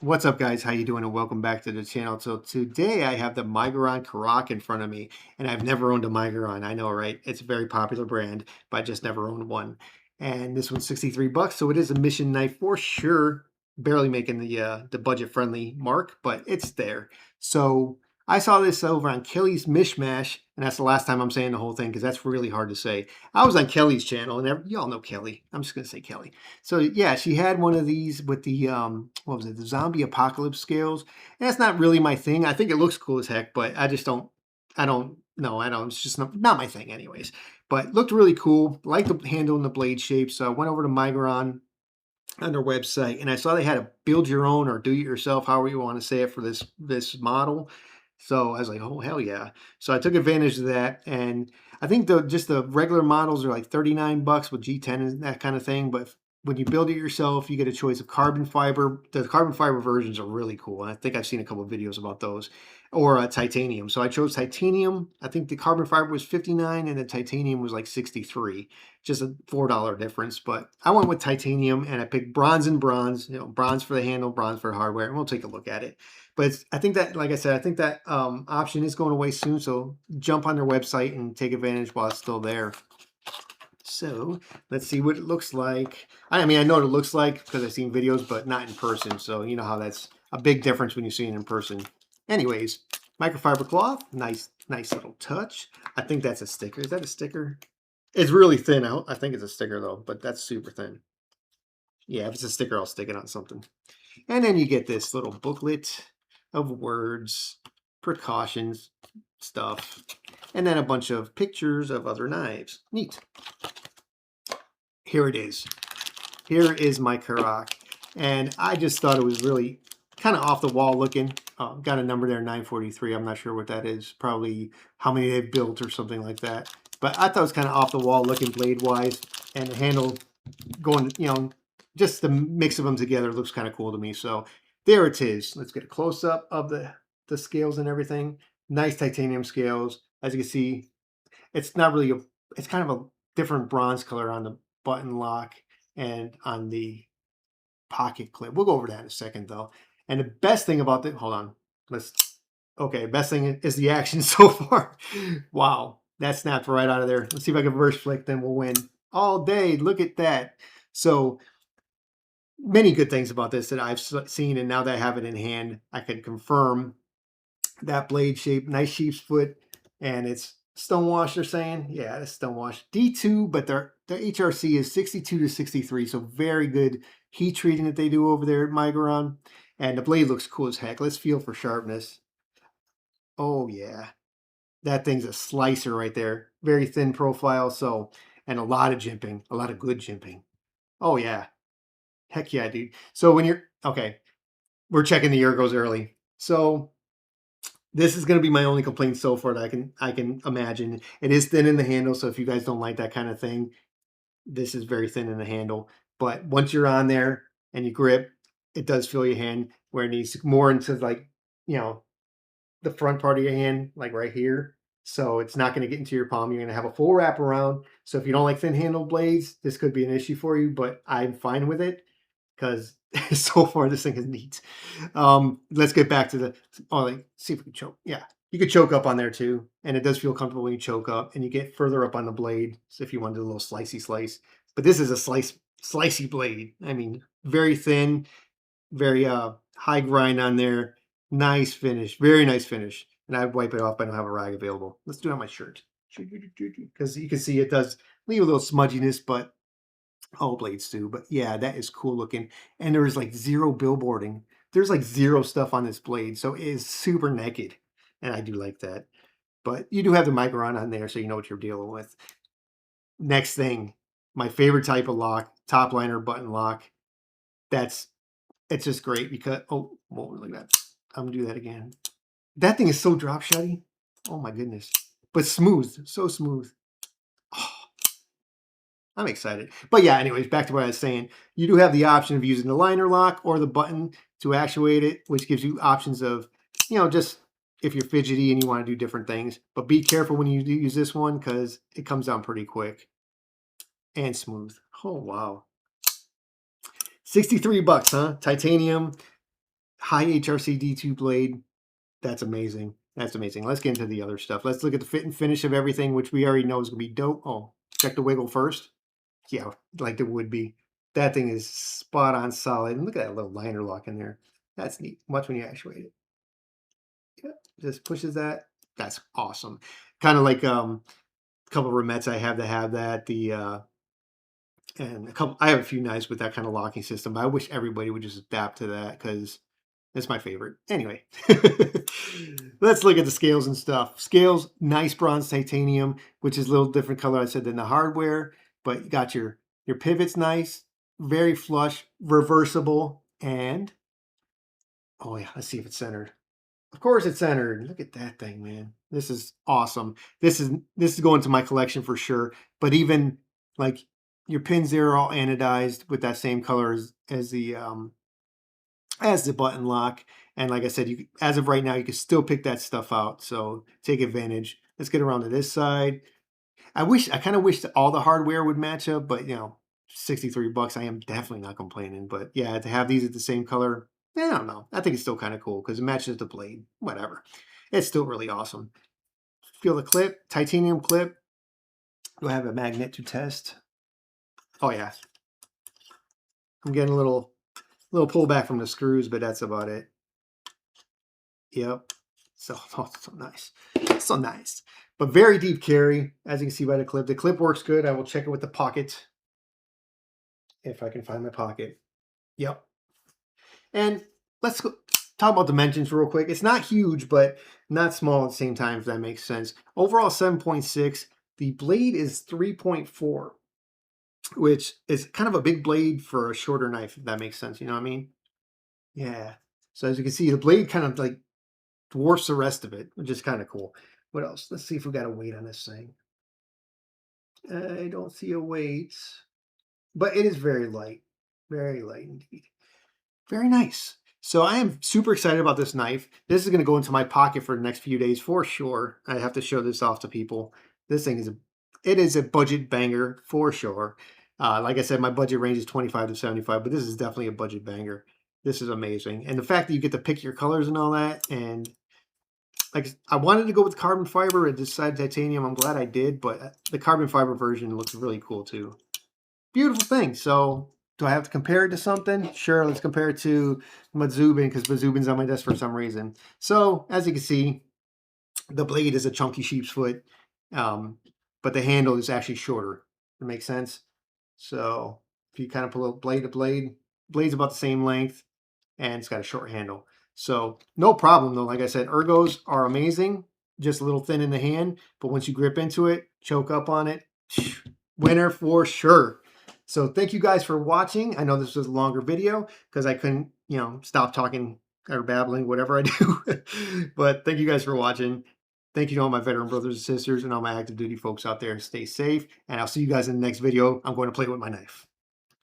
What's up, guys? How you doing? And welcome back to the channel. So today I have the Miguron Karok in front of me, and I've never owned a Miguron. I know, right? It's a very popular brand, but I just never owned one. And this one's 63 bucks, so it is a mission knife for sure. Barely making the budget friendly mark, but it's there. So I saw this over on Kelly's Mishmash, and that's the last time I'm saying the whole thing because that's really hard to say. I was on Kelly's channel, and y'all know Kelly. I'm just gonna say Kelly. So yeah, she had one of these with the what was it, the zombie apocalypse scales. And that's not really my thing. I think it looks cool as heck, but I don't no, I don't. It's just not my thing anyways. But looked really cool. Like the handle and the blade shape. So I went over to Miguron on their website and I saw they had a build your own or do it yourself, however you want to say it, for this model. So I was like, oh hell yeah. So I took advantage of that, and I think just the regular models are like 39 bucks with G10 and that kind of thing. But when you build it yourself, you get a choice of carbon fiber. The carbon fiber versions are really cool. And I think I've seen a couple of videos about those, or titanium. So I chose titanium. I think the carbon fiber was 59 and the titanium was like 63, just a $4 difference. But I went with titanium and I picked bronze and bronze, bronze for the handle, bronze for the hardware, and we'll take a look at it. But I think that, like I said, I think that option is going away soon. So jump on their website and take advantage while it's still there. So let's see what it looks like. I mean, I know what it looks like because I've seen videos, but not in person. So you know how that's a big difference when you see it in person. Anyways, microfiber cloth, nice little touch. I think that's a sticker. Is that a sticker? It's really thin out. I think it's a sticker though, but that's super thin. Yeah, if it's a sticker, I'll stick it on something. And then you get this little booklet of words, precautions, stuff, and then a bunch of pictures of other knives. Neat. Here it is. Here is my Karok. And I just thought it was really kind of off the wall looking. Got a number there, 943. I'm not sure what that is. Probably how many they've built or something like that. But I thought it was kind of off the wall looking blade wise, and the handle going, just the mix of them together looks kind of cool to me. So there it is. Let's get a close up of the scales and everything. Nice titanium scales. As you can see, it's not really it's kind of a different bronze color on the button lock and on the pocket clip. We'll go over that in a second though. And the best thing about the, hold on, okay, best thing is the action so far. Wow, that snapped right out of there. Let's see if I can reverse flick, then we'll win all day. Look at that. So many good things about this that I've seen, and now that I have it in hand, I can confirm that blade shape, nice sheep's foot, and it's stonewash. They're saying, yeah, it's stonewash D2, but their HRC is 62 to 63, so very good heat treating that they do over there at Miguron. And the blade looks cool as heck. Let's feel for sharpness. Oh yeah, that thing's a slicer right there. Very thin profile, so, and a lot of jimping, a lot of good jimping. Oh yeah, heck yeah, dude. So when you're okay, we're checking the ergos early. So this is going to be my only complaint so far that I can imagine. It is thin in the handle, so if you guys don't like that kind of thing, this is very thin in the handle. But once you're on there and you grip, it does feel your hand where it needs more into, like, the front part of your hand, like right here. So it's not going to get into your palm. You're going to have a full wrap around. So if you don't like thin handle blades, this could be an issue for you, but I'm fine with it because so far this thing is neat. Let's get back to the, like, see if we can choke. Yeah, you could choke up on there too, and it does feel comfortable when you choke up, and you get further up on the blade. So if you want to do a little slicey slice, but this is a slicey blade. I mean, very thin, very high grind on there. Nice finish, very nice finish. And I'd wipe it off, but I don't have a rag available. Let's do it on my shirt because you can see it does leave a little smudginess, but all blades do. But yeah, that is cool looking. And there is like zero billboarding. There's like zero stuff on this blade, so it is super naked, and I do like that. But you do have the Micron on there, so you know what you're dealing with. Next thing, my favorite type of lock, top liner button lock. It's just great because, oh, whoa, look at that. I'm gonna do that again. That thing is so drop shutty. Oh my goodness. But smooth, so smooth. Oh, I'm excited. But yeah, anyways, back to what I was saying. You do have the option of using the liner lock or the button to actuate it, which gives you options of, just if you're fidgety and you want to do different things. But be careful when you use this one because it comes down pretty quick and smooth. Oh, wow. 63 bucks, huh? Titanium. high HRC D2 blade. That's amazing. That's amazing. Let's get into the other stuff. Let's look at the fit and finish of everything, which we already know is going to be dope. Oh, check the wiggle first. Yeah, like it would be. That thing is spot on solid. And look at that little liner lock in there. That's neat. Watch when you actuate it. Yep, just pushes that. That's awesome. Kind of like a couple of Remettes I have that. And a couple I have a few knives with that kind of locking system. But I wish everybody would just adapt to that because it's my favorite. Anyway, let's look at the scales and stuff. Scales, nice bronze titanium, which is a little different color, I said, than the hardware. But you got your pivots nice, very flush, reversible, and oh yeah, let's see if it's centered. Of course it's centered. Look at that thing, man. This is awesome. This is going to my collection for sure. But even like your pins there are all anodized with that same color as the button lock. And like I said, you as of right now, you can still pick that stuff out. So take advantage. Let's get around to this side. I kind of wish that all the hardware would match up, but 63 bucks. I am definitely not complaining. But yeah, to have these at the same color, I don't know. I think it's still kind of cool because it matches the blade. Whatever. It's still really awesome. Feel the clip, titanium clip. Do I have a magnet to test? Oh yeah. I'm getting a little pullback from the screws, but that's about it. Yep. So, oh, so nice. So nice. But very deep carry, as you can see by the clip. The clip works good. I will check it with the pocket if I can find my pocket. Yep. And let's talk about dimensions real quick. It's not huge, but not small at the same time, if that makes sense. Overall, 7.6. The blade is 3.4, which is kind of a big blade for a shorter knife, if that makes sense. You know what I mean? Yeah. So as you can see, the blade kind of like dwarfs the rest of it, which is kind of cool. What else? Let's see if we got a weight on this thing. I don't see a weight, but it is very light indeed. Very nice. So I am super excited about this knife. This is going to go into my pocket for the next few days for sure. I have to show this off to people. This thing is a budget banger for sure. Like I said, my budget range is 25 to 75, but this is definitely a budget banger. This is amazing. And the fact that you get to pick your colors and all that, and like I wanted to go with carbon fiber and decided titanium. I'm glad I did, but the carbon fiber version looks really cool too. Beautiful thing. So do I have to compare it to something? Sure, let's compare it to Mazubin because Mazubin's on my desk for some reason. So as you can see, the blade is a chunky sheep's foot, but the handle is actually shorter. It makes sense. So if you kind of pull a blade to blade, blade's about the same length and it's got a short handle. So no problem though. Like I said, ergos are amazing, just a little thin in the hand, but once you grip into it, choke up on it, winner for sure. So thank you guys for watching. I know this was a longer video because I couldn't, stop talking or babbling, whatever I do. But thank you guys for watching. Thank you to all my veteran brothers and sisters and all my active duty folks out there. Stay safe, and I'll see you guys in the next video. I'm going to play with my knife.